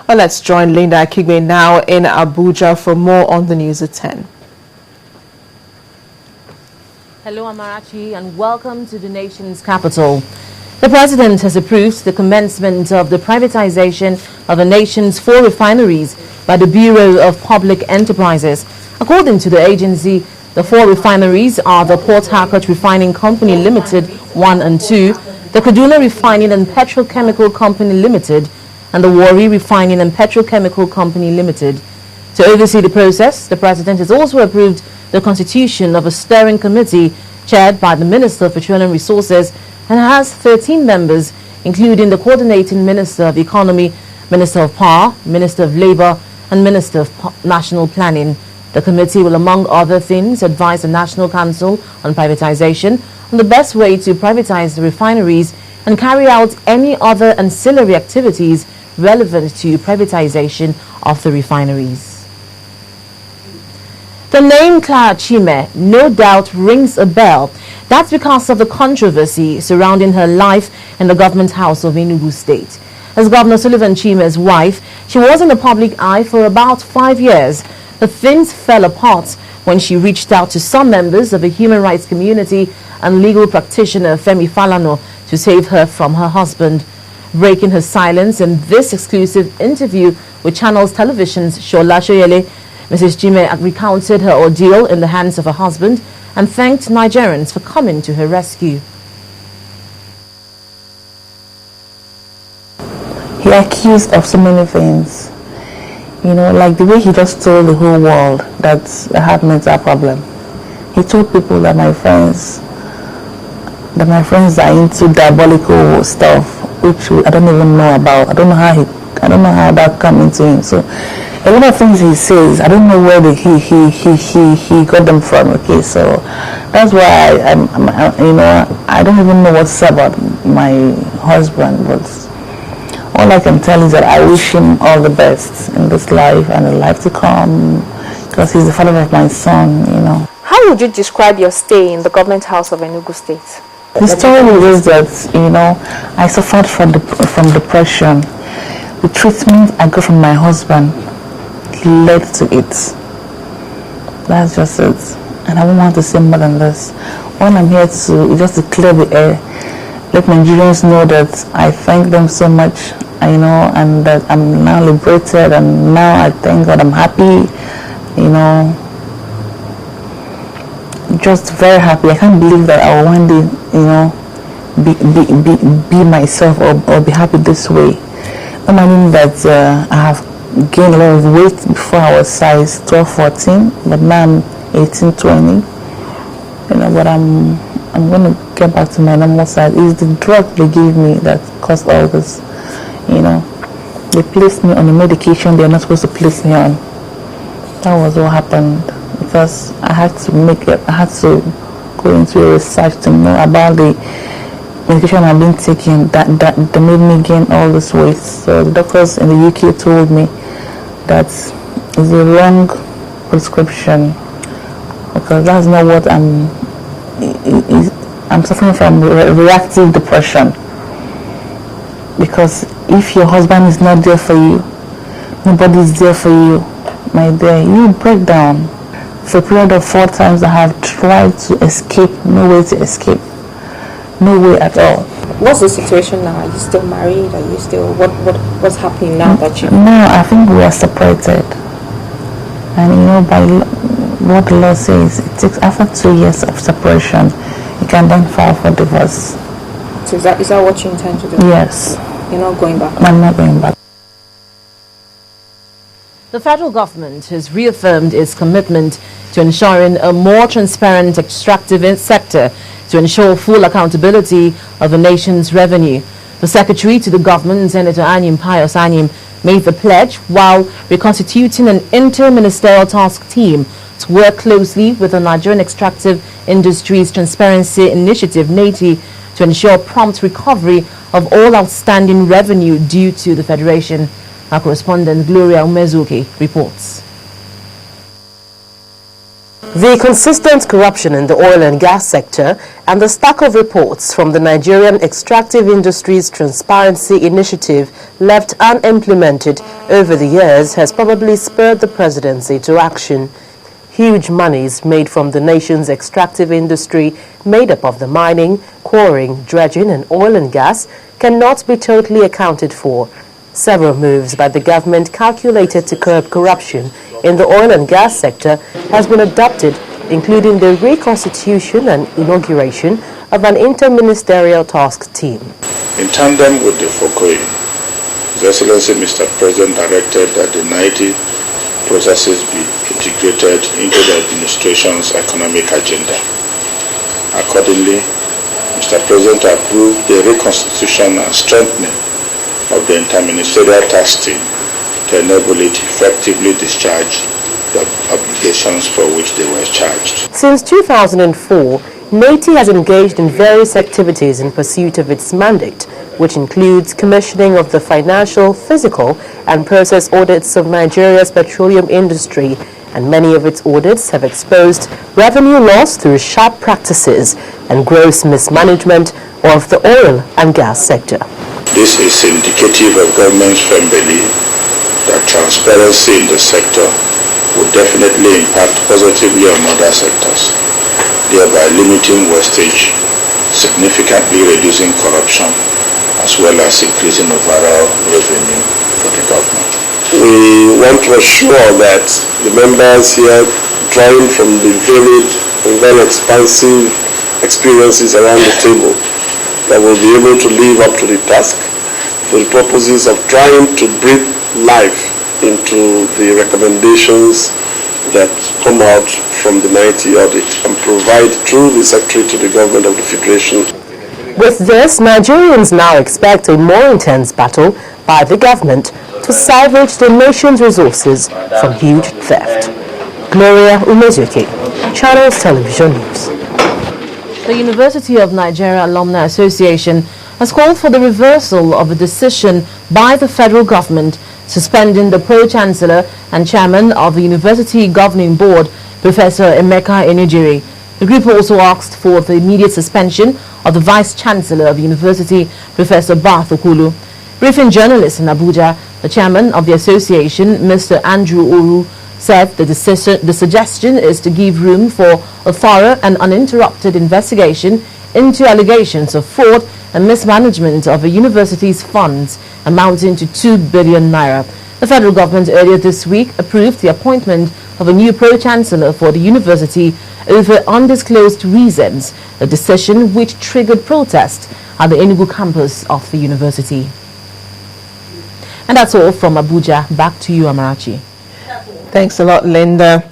Well, let's join Linda Akigbe now in Abuja for more on the news at 10. Hello, Amarachi, and welcome to the nation's capital. The president has approved the commencement of the privatization of the nation's 4 refineries by the Bureau of Public Enterprises. According to the agency, the 4 refineries are the Port Harcourt Refining Company Limited 1 and 2, the Kaduna Refining and Petrochemical Company Limited, and the Warri Refining and Petrochemical Company Limited. To oversee the process, the president has also approved the constitution of a steering committee chaired by the Minister of Petroleum Resources and has 13 members, including the coordinating Minister of Economy, Minister of Power, Minister of Labour, and Minister of National Planning. The committee will, among other things, advise the National Council on privatization on the best way to privatize the refineries and carry out any other ancillary activities relevant to privatization of the refineries. The name Clara Chime no doubt rings a bell. That's because of the controversy surrounding her life in the government house of Enugu State. As Governor Sullivan Chime's wife, she was in the public eye for about 5 years. But things fell apart when she reached out to some members of the human rights community and legal practitioner Femi Falana to save her from her husband. Breaking her silence in this exclusive interview with Channels Television's Shola Shoyele, Mrs. Chime recounted her ordeal in the hands of her husband and thanked Nigerians for coming to her rescue. He accused of so many things. You know, like the way he just told the whole world that I had mental problem. He told people that my friends are into diabolical stuff, which I don't even know about. I don't know how that come into him. So a lot of things he says, I don't know where he got them from. Okay, so that's why I don't even know what to say about my husband, but all I can tell is that I wish him all the best in this life and the life to come, because he's the father of my son, you know. How would you describe your stay in the government house of Enugu State? The story is that, you know, I suffered from depression. The treatment I got from my husband led to it. That's just it. And I don't want to say more than this. All I'm here to is just to clear the air. Let Nigerians know that I thank them so much, you know, and that I'm now liberated, and now I thank God I'm happy, you know. Just very happy. I can't believe that I will one day, you know, be myself or be happy this way. Not minding that I have gained a lot of weight. Before I was size 12, 14, but now I'm 18, 20. You know, but I'm going to get back to my normal size. It's the drug they gave me that caused all this. You know, they placed me on a medication they're not supposed to place me on. That was what happened. Because I had to go into a research to know about the medication I've been taking that made me gain all this weight. So the doctors in the UK told me that it's a wrong prescription, because that's not what I'm suffering from reactive depression. Because if your husband is not there for you, nobody is there for you, my dear, you break down. For a period of 4 times I have tried to escape, no way to escape, no way at all. What's the situation now? Are you still married? Are you still, what's happening now that you... No, I think we are separated. And you know, by what the law says, it takes after 2 years of separation, you can then file for divorce. So is that what you intend to do? Yes. You're not going back? I'm not going back. The federal government has reaffirmed its commitment to ensuring a more transparent extractive sector to ensure full accountability of the nation's revenue. The secretary to the government, Senator Anyim Pius Anyim, made the pledge while reconstituting an inter-ministerial task team to work closely with the Nigerian Extractive Industries Transparency Initiative, NATI, to ensure prompt recovery of all outstanding revenue due to the Federation. Our correspondent Gloria Umezuke reports. The consistent corruption in the oil and gas sector and the stack of reports from the Nigerian Extractive Industries Transparency Initiative left unimplemented over the years has probably spurred the presidency to action. Huge monies made from the nation's extractive industry, made up of the mining, quarrying, dredging and oil and gas, cannot be totally accounted for. Several moves by the government calculated to curb corruption in the oil and gas sector has been adopted, including the reconstitution and inauguration of an interministerial task team. In tandem with the foregoing, His Excellency Mr. President directed that the 90 processes be integrated into the administration's economic agenda. Accordingly, Mr. President approved the reconstitution and strengthening of the interministerial task team to enable it effectively discharge the obligations for which they were charged. Since 2004, NATI has engaged in various activities in pursuit of its mandate, which includes commissioning of the financial, physical and process audits of Nigeria's petroleum industry, and many of its audits have exposed revenue loss through sharp practices and gross mismanagement of the oil and gas sector. This is indicative of government's firm belief that transparency in the sector will definitely impact positively on other sectors, thereby limiting wastage, significantly reducing corruption, as well as increasing overall revenue for the government. We want to assure that the members here, drawing from the varied and very expansive experiences around the table, that will be able to live up to the task for the purposes of trying to breathe life into the recommendations that come out from the 90 audit and provide through the Secretary to the Government of the Federation. With this, Nigerians now expect a more intense battle by the government to salvage the nation's resources from huge theft. Gloria Umezuke, Channels Television News. The University of Nigeria Alumni Association has called for the reversal of a decision by the federal government suspending the Pro-Chancellor and Chairman of the University Governing Board, Professor Emeka Enejiri. The group also asked for the immediate suspension of the Vice-Chancellor of the University, Professor Bath Okulu. Briefing journalists in Abuja, the Chairman of the association, Mr. Andrew Oru, said the suggestion is to give room for a thorough and uninterrupted investigation into allegations of fraud and mismanagement of the university's funds amounting to 2 billion naira. The federal government earlier this week approved the appointment of a new pro-chancellor for the university over undisclosed reasons, a decision which triggered protest at the Enugu campus of the university. And that's all from Abuja. Back to you, Amarachi. Thanks a lot, Linda.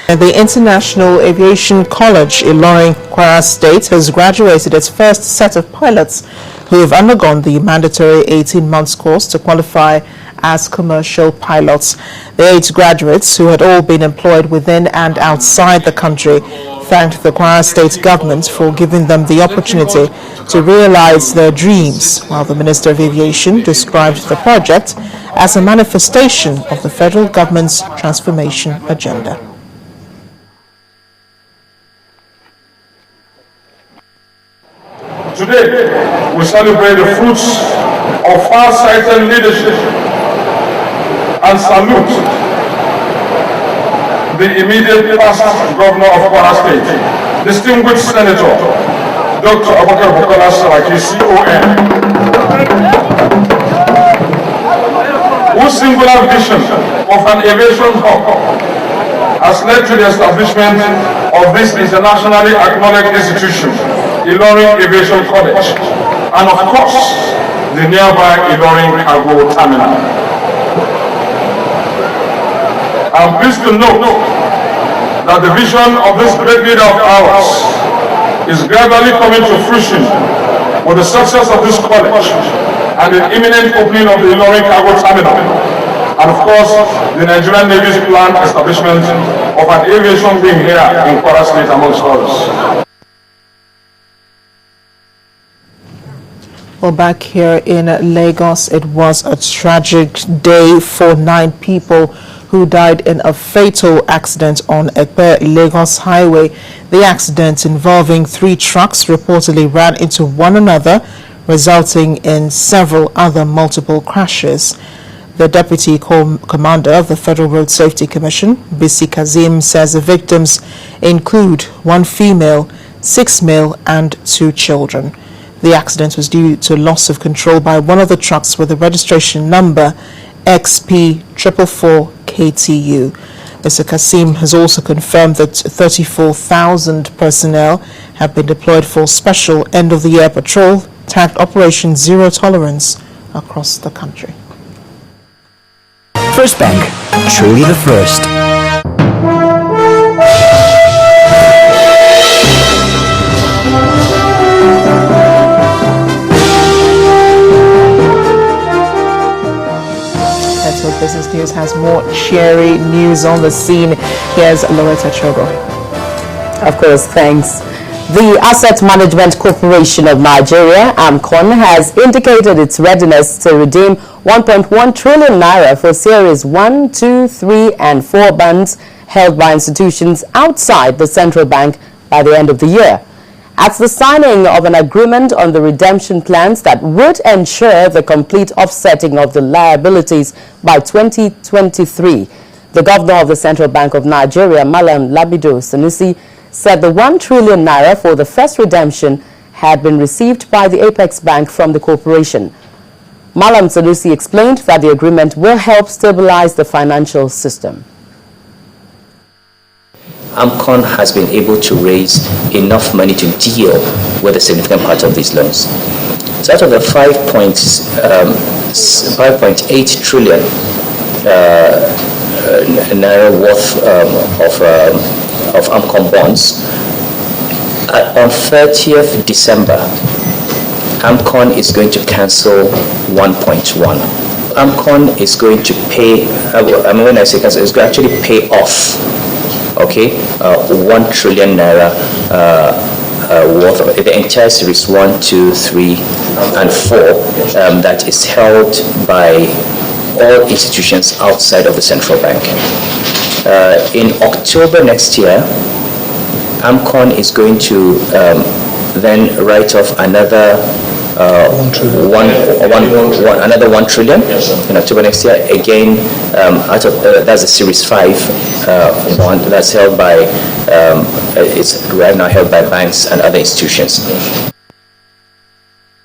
The International Aviation College, Ilorin, Kwara State, has graduated its first set of pilots who have undergone the mandatory 18-month course to qualify as commercial pilots. The 8 graduates, who had all been employed within and outside the country, thanked the Kwara State government for giving them the opportunity to realize their dreams, while the Minister of Aviation described the project as a manifestation of the federal government's transformation agenda. Today, we celebrate the fruits of far-sighted leadership and salute the immediate past governor of Kwara State, distinguished Senator Dr. Abubakar Bukola Saraki, CON, whose singular vision of an aviation hub has led to the establishment of this internationally acknowledged institution, Ilorin Aviation College, and of course, the nearby Ilorin Cargo Terminal. I'm pleased to note that the vision of this great leader of ours is gradually coming to fruition with the success of this college and the imminent opening of the Ilorin Cargo Terminal, and of course, the Nigerian Navy's planned establishment of an aviation wing here in Kwara State, amongst others. Well, back here in Lagos, it was a tragic day for 9 people who died in a fatal accident on Ekpe-Lagos Highway. The accident involving 3 trucks reportedly ran into one another, resulting in several other multiple crashes. The Deputy Commander of the Federal Road Safety Commission, Bisi Kazim, says the victims include 1 female, 6 male and 2 children. The accident was due to loss of control by one of the trucks with the registration number XP444KTU. Mr. Kasim has also confirmed that 34,000 personnel have been deployed for special end-of-the-year patrol tagged Operation Zero Tolerance across the country. First Bank, truly the first. Business News has more cheery news on the scene. Here's Loretta Chogo. Of course, thanks. The Asset Management Corporation of Nigeria, AMCON, has indicated its readiness to redeem 1.1 trillion naira for Series 1, 2, 3, and 4 bonds held by institutions outside the central bank by the end of the year. At the signing of an agreement on the redemption plans that would ensure the complete offsetting of the liabilities by 2023, the governor of the Central Bank of Nigeria, Malam Lamido Sanusi, said the 1 trillion naira for the first redemption had been received by the Apex Bank from the corporation. Malam Sanusi explained that the agreement will help stabilize the financial system. AMCON has been able to raise enough money to deal with a significant part of these loans. So out of the 5.8 trillion naira worth of AMCON bonds, on 30th December, AMCON is going to cancel 1.1. AMCON is going to pay, when I say cancel, it's going to actually pay off 1 trillion naira worth of the entire series 1, 2, 3, and 4 that is held by all institutions outside of the central bank. In October next year, AMCON is going to then write off another 1 trillion in October next year. Again, out of that's the Series 5 bond that's held by it's right now held by banks and other institutions.